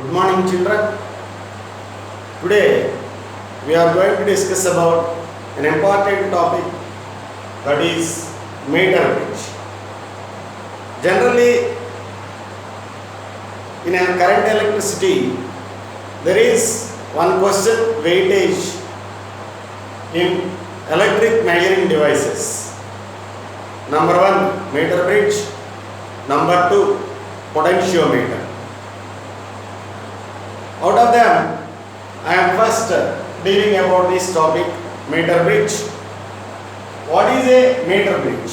Good morning, children. Today we are going to discuss about an important topic, that is meter bridge. Generally, in a current electricity, there is one question: weightage in electric measuring devices. Number one, meter bridge. Number two, potentiometer. Out of them, I am first dealing about this topic, meter bridge. What is a meter bridge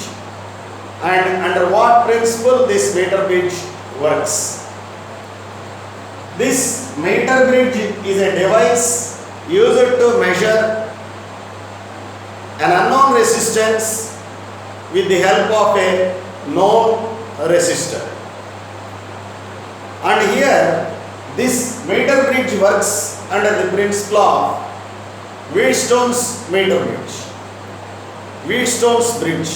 and under what principle this meter bridge works? This meter bridge is a device used to measure an unknown resistance with the help of a known resistor. And here this meter bridge works under the principle of Wheatstone's meter bridge. Wheatstone's bridge.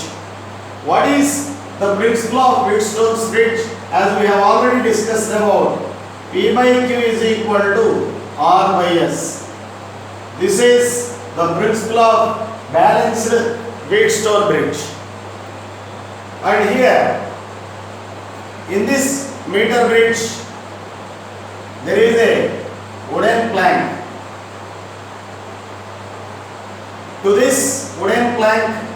What is the principle of Wheatstone's bridge? As we have already discussed about, P by Q is equal to R by S. This is the principle of balanced Wheatstone bridge. And here, in this meter bridge, there is a wooden plank. To this wooden plank,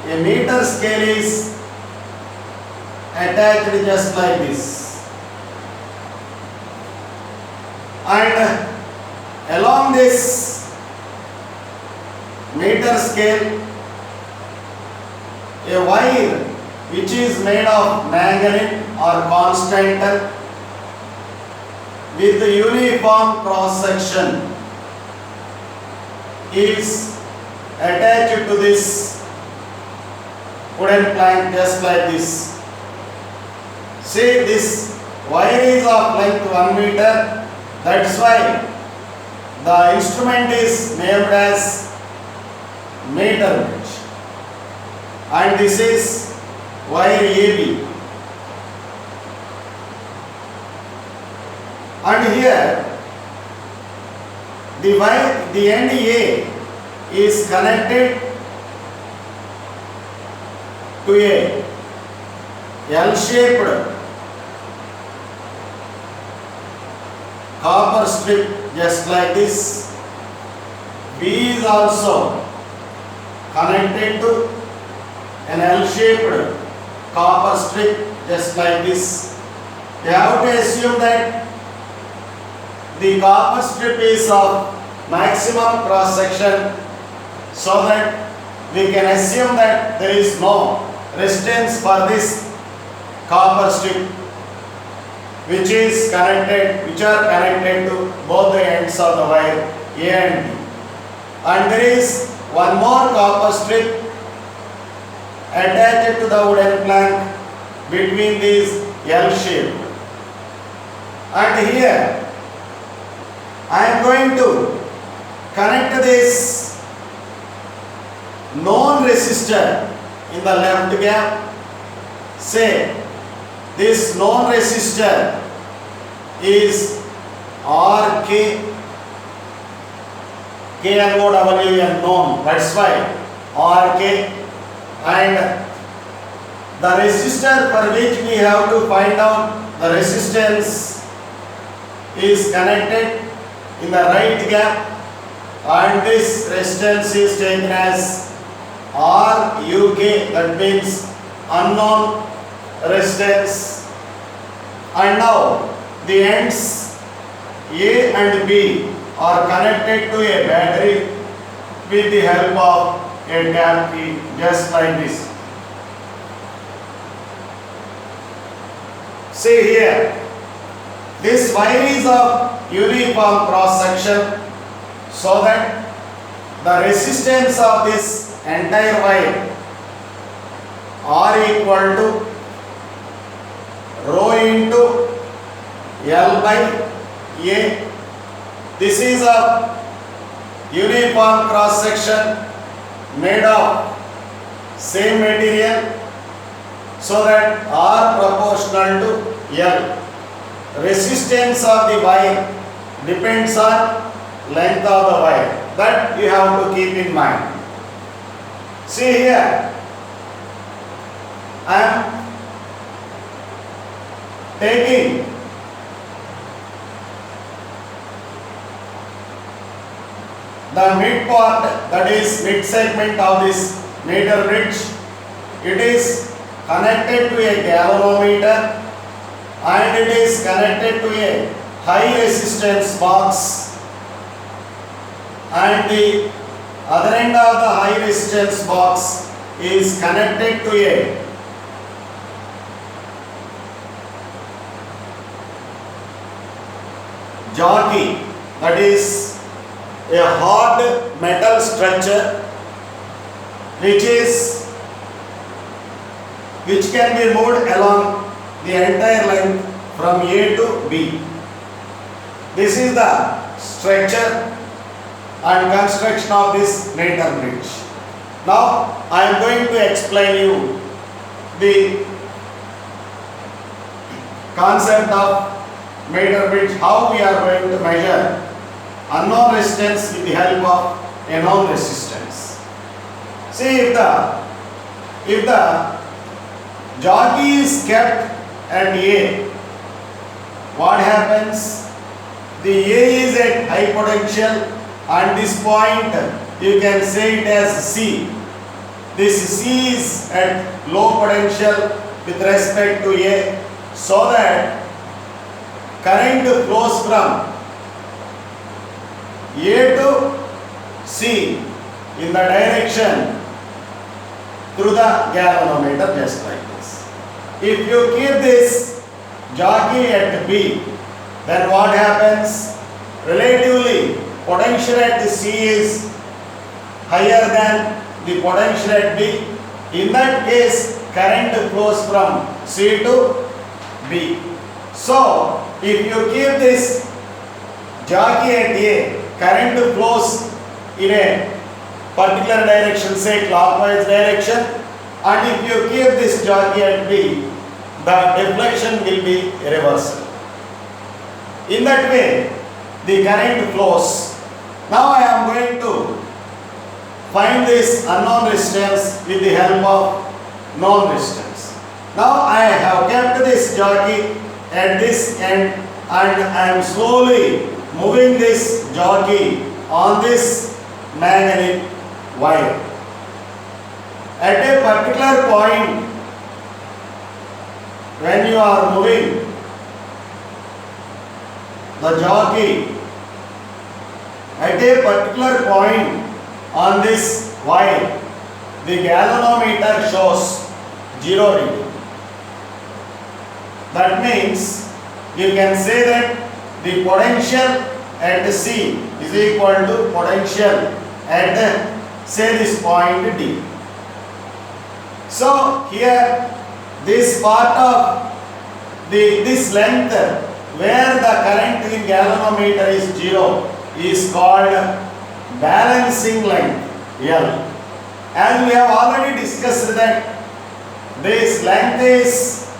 a meter scale is attached just like this. And along this meter scale, a wire which is made of manganese or constant with the uniform cross section is attached to this wooden plank just like this. See, this wire is of length 1 meter. That's why the instrument is named as meter bridge. And this is wire AB. And here the end A is connected to a L-shaped copper strip just like this. B is also connected to an L-shaped copper strip just like this. You have to assume that the copper strip is of maximum cross section, so that we can assume that there is no resistance for this copper strip which are connected to both the ends of the wire A and B. And there is one more copper strip attached to the wooden plank between these L shape. And here I am going to connect this known resistor in the left gap. Say this known resistor is RK, KNOWN known, that's why RK, and the resistor for which we have to find out the resistance is connected in the right gap, and this resistance is taken as RUK, that means unknown resistance. And now the ends A and B are connected to a battery with the help of a tap key just like this. See here, this wire is of uniform cross section, so that the resistance of this entire wire are equal to rho into L by A. This is a uniform cross section made of same material, so that R proportional to L. resistance of the wire depends on length of the wire. That you have to keep in mind. See here, I am taking the mid part, that is mid segment of this meter bridge. It is connected to a galvanometer and it is connected to a high resistance box, and the other end of the high resistance box is connected to a jockey, that is a hard metal structure which can be moved along the entire length from A to B. This is the structure and construction of this meter bridge. Now I am going to explain you the concept of meter bridge, how we are going to measure unknown resistance with the help of a known resistance. See, if the jockey is kept at A, what happens? The A is at high potential and this point you can say it as C. This C is at low potential with respect to A, so that current flows from A to C in the direction through the galvanometer, just like this. If you keep this jockey at B, then what happens? Relatively, potential at C is higher than the potential at B. In that case, current flows from C to B. So, if you keep this jockey at A, current flows in a particular direction, say clockwise direction, and if you keep this jockey at B, the deflection will be reversal. In that way, the current flows. Now I am going to find this unknown resistance with the help of known resistance. Now I have kept this jockey at this end and I am slowly moving this jockey on this magnetic wire. At a particular point, when you are moving the jockey at a particular point on this wire, the galvanometer shows 0 reading. That means you can say that the potential at C is equal to potential at say this point D. So here this part of this length where the current in galvanometer is 0 is called balancing length L. As we have already discussed that this length is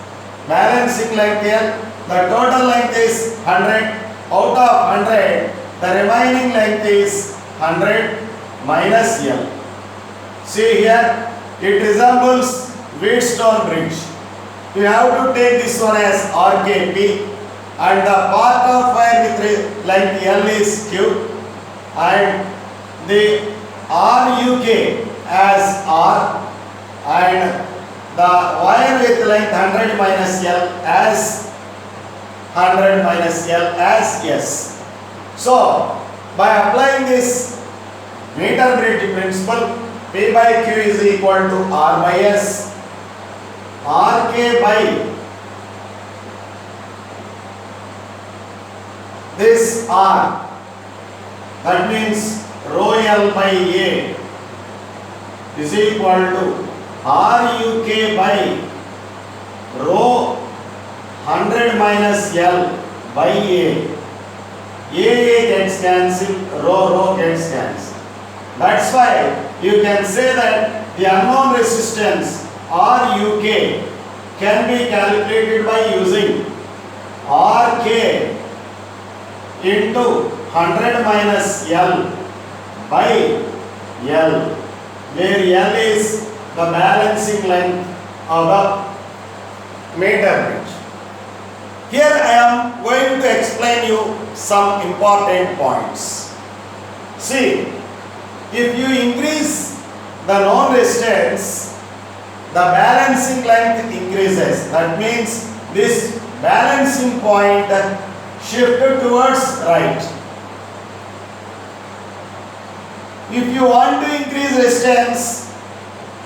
balancing length L, the total length is 100, out of 100 the remaining length is 100 minus L. See here, it resembles Wheatstone bridge. You have to take this one as RKP, and the part of wire with length L is Q, and the RUK as R, and the wire with length 100 minus L as 100 minus L as S. So, by applying this meter bridge principle, P by Q is equal to R by S, RK by this R, that means rho L by A is equal to RUK by rho 100 minus L by A. A gets cancelled, rho gets cancelled. That's why you can say that the unknown resistance RUK can be calculated by using Rk into 100 minus L by L, where L is the balancing length of the meter bridge. Here I am going to explain you some important points. See, if you increase the known resistance, the balancing length increases. That means this balancing point shifted towards right. If you want to increase resistance,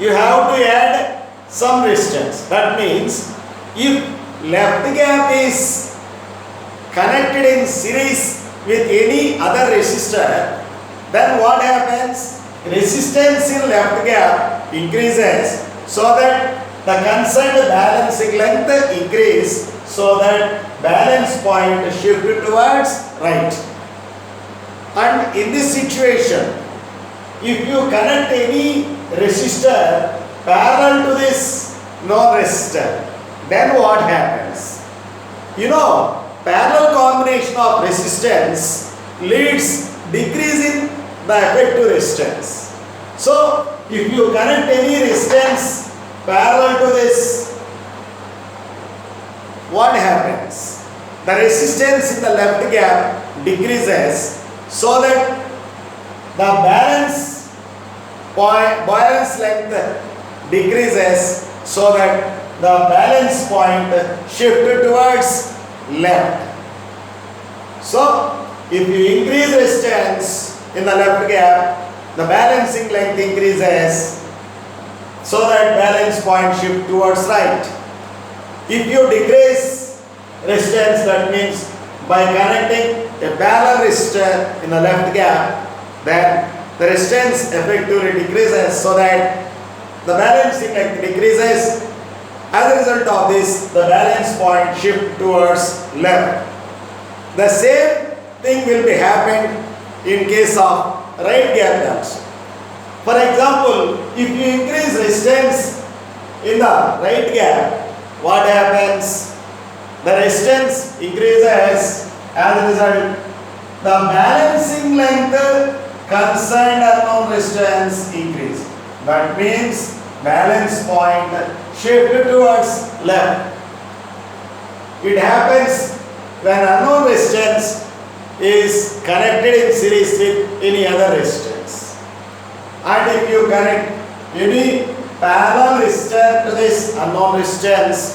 you have to add some resistance. That means if left gap is connected in series with any other resistor, then what happens? Resistance in left gap increases so that the concerned balancing length increase, so that balance point shifted towards right. And in this situation, if you connect any resistor parallel to this non-resistor, then what happens? You know, parallel combination of resistance leads decrease in the effective resistance. So, if you connect any resistance parallel to this, what happens? The resistance in the left gap decreases so that the balance length decreases, so that the balance point shifted towards left. So, if you increase resistance in the left gap, the balancing length increases so that balance point shift towards right. If you decrease resistance, that means by connecting a parallel resistor in the left gap, then the resistance effectively decreases so that the balancing length decreases. As a result of this, the balance point shift towards left. The same thing will be happened in case of right gap junction. For example, if you increase resistance in the right gap, what happens? The resistance increases. As a result, the balancing length concerned unknown resistance increase. That means balance point shifted towards left. It happens when unknown resistance is connected in series with any other resistance. And if you connect any parallel resistor to this unknown resistance,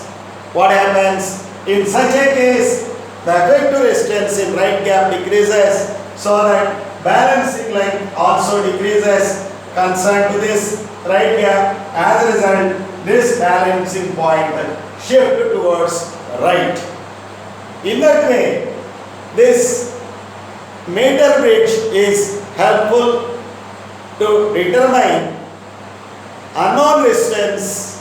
what happens? In such a case, the effective resistance in right gap decreases so that balancing length also decreases concerned to this right gap. As a result, this balancing point shift towards right. In that way, this meter bridge is helpful to determine unknown resistance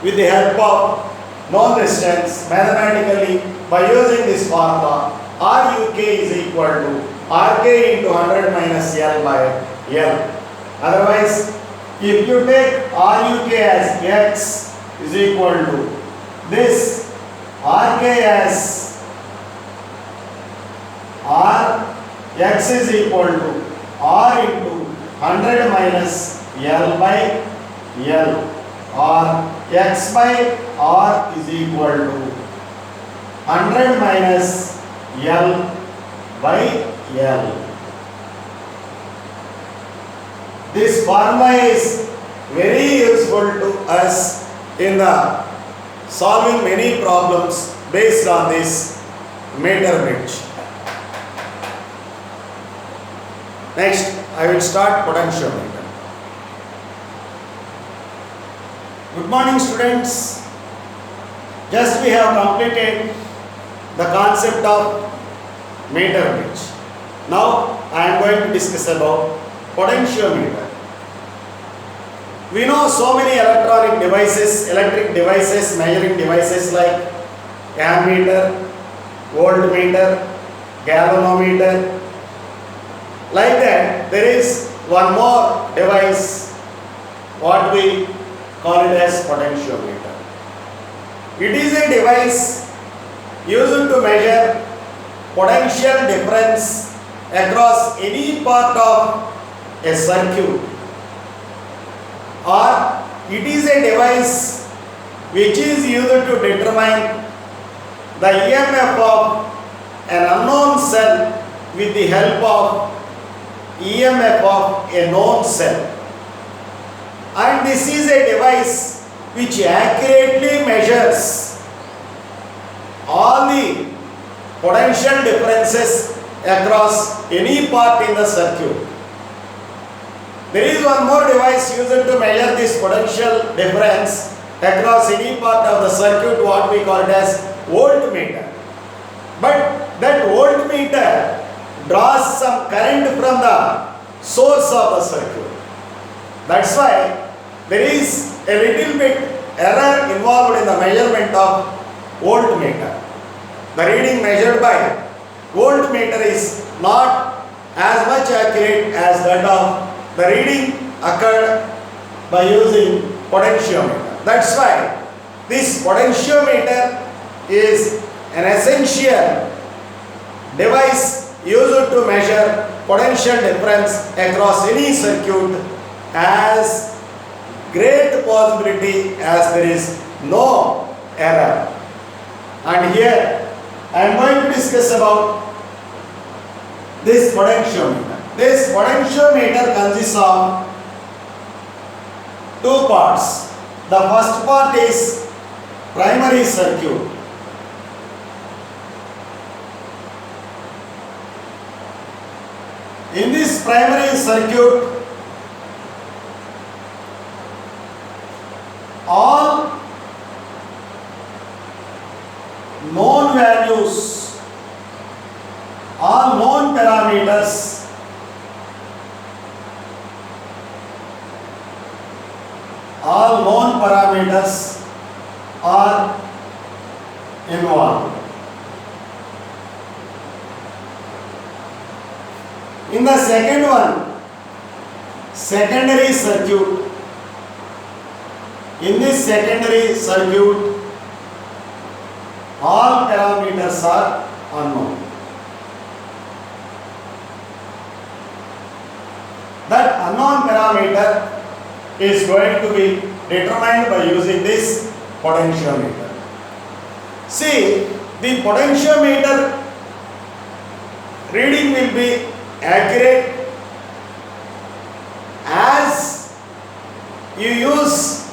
with the help of known resistance mathematically by using this formula. RUK is equal to RK into 100 minus L by L. Otherwise, if you take RUK as X is equal to this RK as R, X is equal to R into 100 minus L by L, or X by R is equal to 100 minus L by L. This formula is very useful to us in the solving many problems based on this meter bridge. Next, I will start potentiometer. Good morning, students. Just we have completed the concept of meter bridge. Now, I am going to discuss about potentiometer. We know so many electronic devices, electric devices, measuring devices like ammeter, voltmeter, galvanometer. Like that, there is one more device, what we call it as potentiometer. It is a device used to measure potential difference across any part of a circuit, or it is a device which is used to determine the EMF of an unknown cell with the help of EMF of a known cell. And this is a device which accurately measures all the potential differences across any part in the circuit. There is one more device used to measure this potential difference across any part of the circuit, what we call it as voltmeter. But that voltmeter draws some current from the source of the circuit. That's why there is a little bit error involved in the measurement of voltmeter. The reading measured by voltmeter is not as much accurate as that of the reading occurred by using potentiometer. That's why this potentiometer is an essential device used to measure potential difference across any circuit, as great possibility as there is no error. And here I am going to discuss about this potentiometer. This potentiometer consists of two parts. The first part is primary circuit. In this primary circuit, all known values, all known parameters are involved. In the second one, secondary circuit. In this secondary circuit, all parameters are unknown. That unknown parameter is going to be determined by using this potentiometer. See, the potentiometer reading will be accurate as you use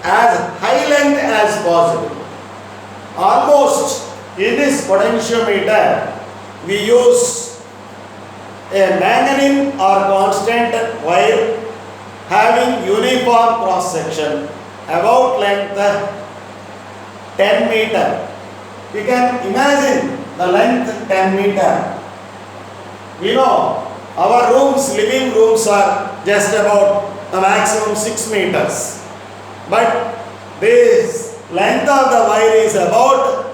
as high length as possible. Almost in this potentiometer we use a manganese or constant wire having uniform cross section, about length 10 meter. You can imagine the length 10 meter. We know our rooms, living rooms are just about the maximum 6 meters. But this length of the wire is about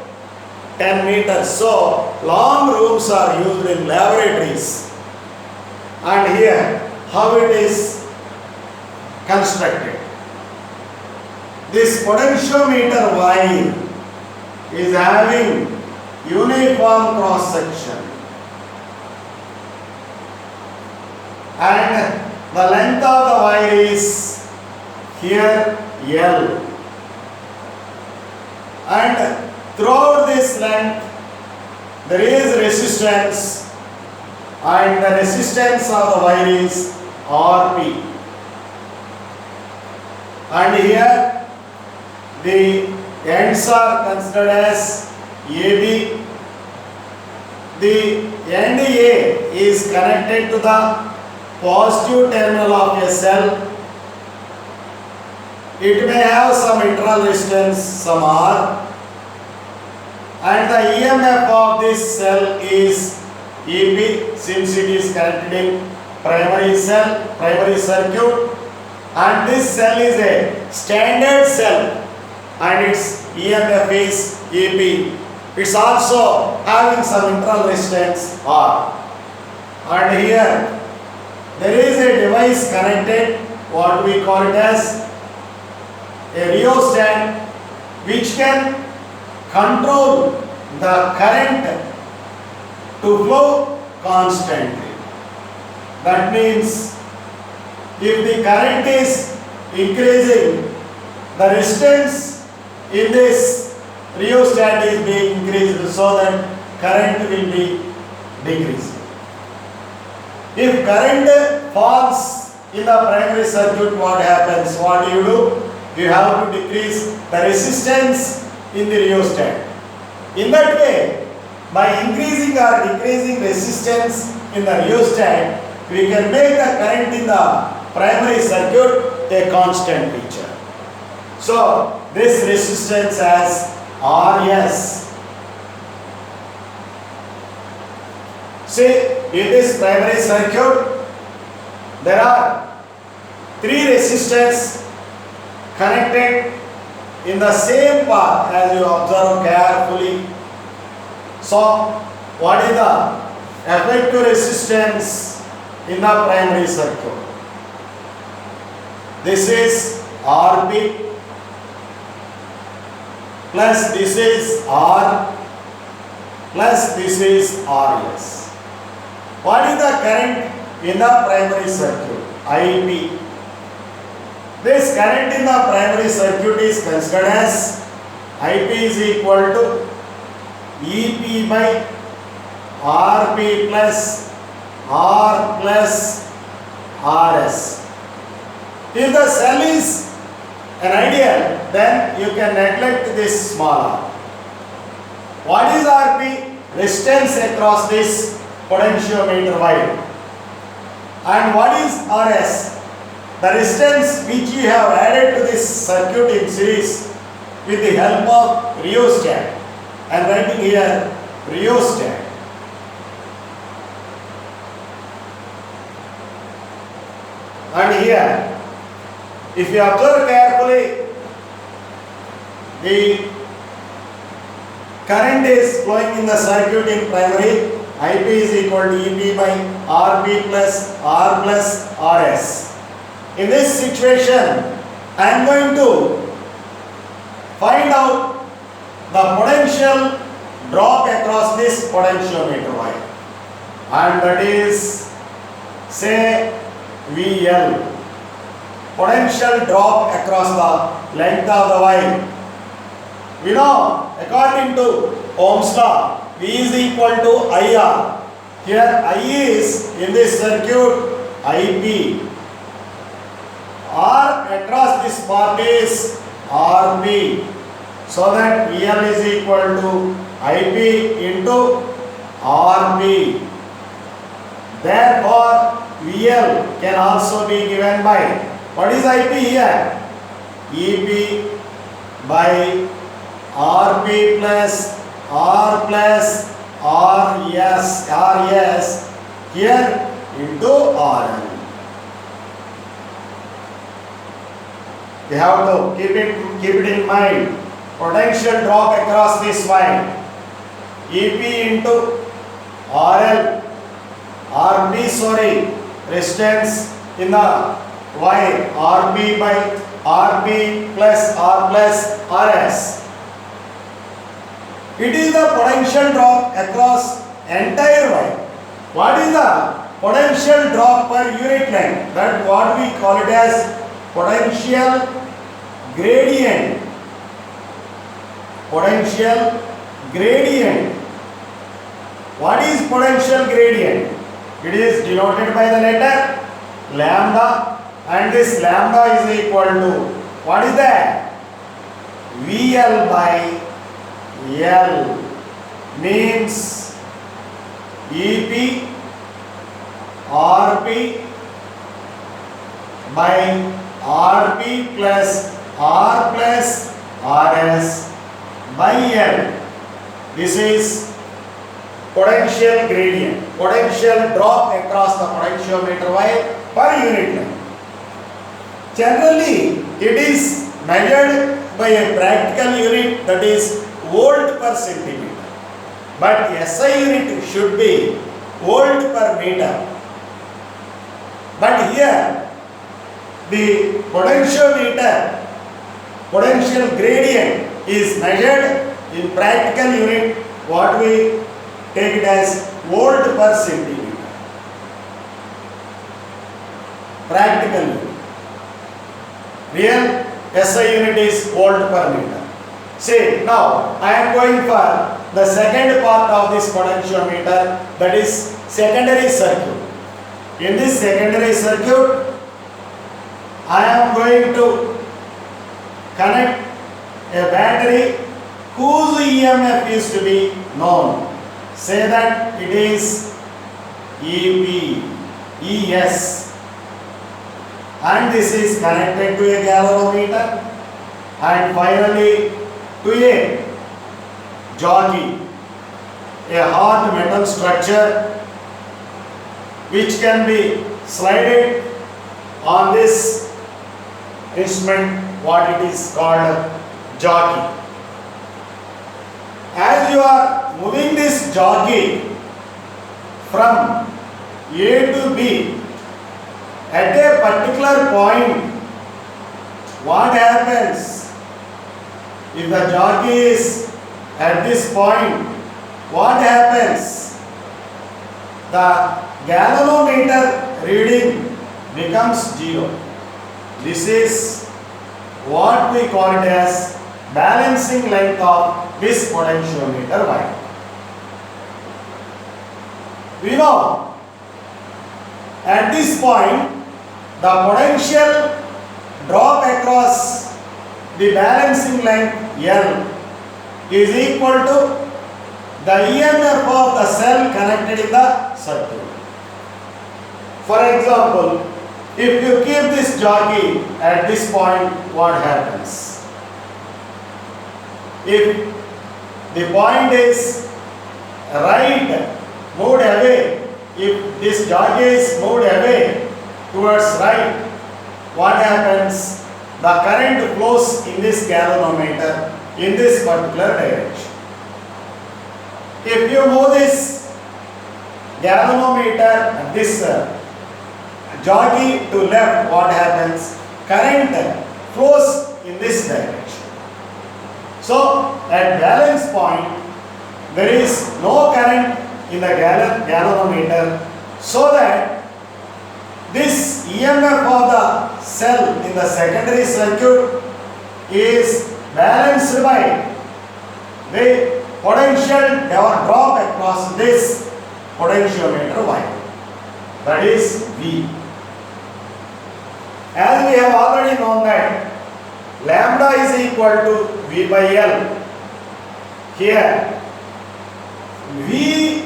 10 meters. So long rooms are used in laboratories. And here how it is constructed. This potentiometer wire is having uniform cross section, and the length of the wire is here L, and throughout this length there is resistance, and the resistance of the wire is Rp, and here the ends are considered as AB. The end A is connected to the positive terminal of a cell. It may have some internal resistance, some R, and the EMF of this cell is EP, since it is connected in primary circuit, and this cell is a standard cell and its EMF is EP. It's also having some internal resistance R. And here there is a device connected, what we call it as a rheostat, which can control the current to flow constantly. That means if the current is increasing, the resistance in this rheostat is being increased so that current will be decreasing. If current falls in the primary circuit, what happens? What do? You have to decrease the resistance in the rheostat. In that way, by increasing or decreasing resistance in the rheostat, we can make the current in the primary circuit a constant feature. So, this resistance as Rs. See, in this primary circuit, there are three resistors connected in the same path as you observe carefully. So, what is the effective resistance in the primary circuit? This is Rp plus this is R plus this is Rs. What is the current in the primary circuit? Ip. This current in the primary circuit is considered as Ip is equal to Ep by Rp plus R plus Rs. If the cell is an ideal, then you can neglect this small r. What is Rp? Resistance across this potentiometer wire. And what is Rs? The resistance which you have added to this circuit in series with the help of rheostat. I am writing here rheostat. And here, if you observe carefully, the current is flowing in the circuit in primary. Ip is equal to Ep by Rp plus R plus Rs. In this situation, I am going to find out the potential drop across this potentiometer wire, and that is, say, VL. Potential drop across the length of the wire. We know, according to Ohm's law, V is equal to IR. Here I is in this circuit Ip. R across this part is Rp. So that VL is equal to Ip into Rp. Therefore, VL can also be given by, what is Ip here? Ep by Rp plus R plus Rs here into Rl. You have to keep it in mind. Potential drop across this wire. Ep into RL. Resistance in the wire. Rp by Rp plus R plus Rs. It is the potential drop across entire wire. What is the potential drop per unit length? That what we call it as potential gradient. Potential gradient. What is potential gradient? It is denoted by the letter lambda, and this lambda is equal to, what is that? VL by L, means Ep Rp by Rp plus R plus Rs by L. This is potential gradient, potential drop across the potentiometer wire per unit length. Generally, it is measured by a practical unit, that is volt per centimeter. But SI unit should be volt per meter. But here, the potentiometer, potential gradient is measured in practical unit, what we take it as volt per centimeter. Practical unit. Real SI unit is volt per meter. See, now I am going for the second part of this potentiometer, that is secondary circuit. In this secondary circuit, I am going to connect a battery whose EMF is to be known. Say that it is EP, ES, and this is connected to a galvanometer, and finally to a jockey, a hard metal structure which can be slided on this instrument, what it is called jockey. As you are moving this jockey from A to B, at a particular point, what happens if the jockey is at this point? What happens? The galvanometer reading becomes 0. This is what we call it as balancing length of this potentiometer wire. We know at this point the potential drop across the balancing length L is equal to the EMF of the cell connected in the circuit. For example, if you keep this jockey at this point, what happens? If the point is right, moved away, if this jockey is moved away towards right, what happens? The current flows in this galvanometer in this particular direction. If you move this galvanometer, this jockey to left, what happens? Current flows in this direction. So at balance point, there is no current in the galvanometer, so that this EMF of the cell in the secondary circuit is balanced by the potential drop across this potentiometer wire, that is V. As we have already known that lambda is equal to V by L, here V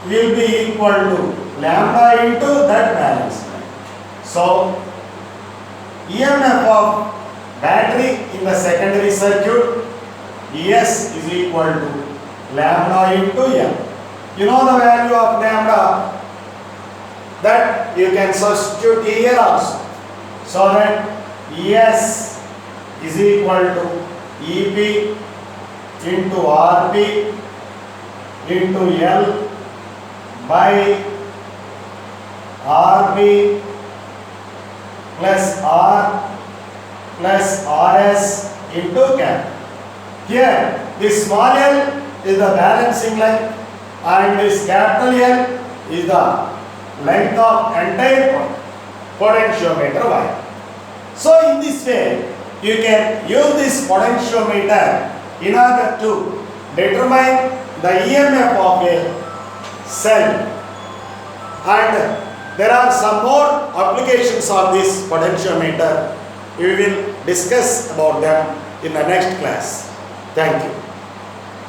will be equal to lambda into that balance line. So EMF of battery in the secondary circuit, ES is equal to lambda into L. You know the value of lambda, that you can substitute here also. So that ES is equal to EP into RP into L by RB plus R plus RS into cap. Here, this small l is the balancing length and this capital L is the length of entire potentiometer wire. So in this way, you can use this potentiometer in order to determine the EMF of a cell, and there are some more applications of this potentiometer. We will discuss about them in the next class. Thank you.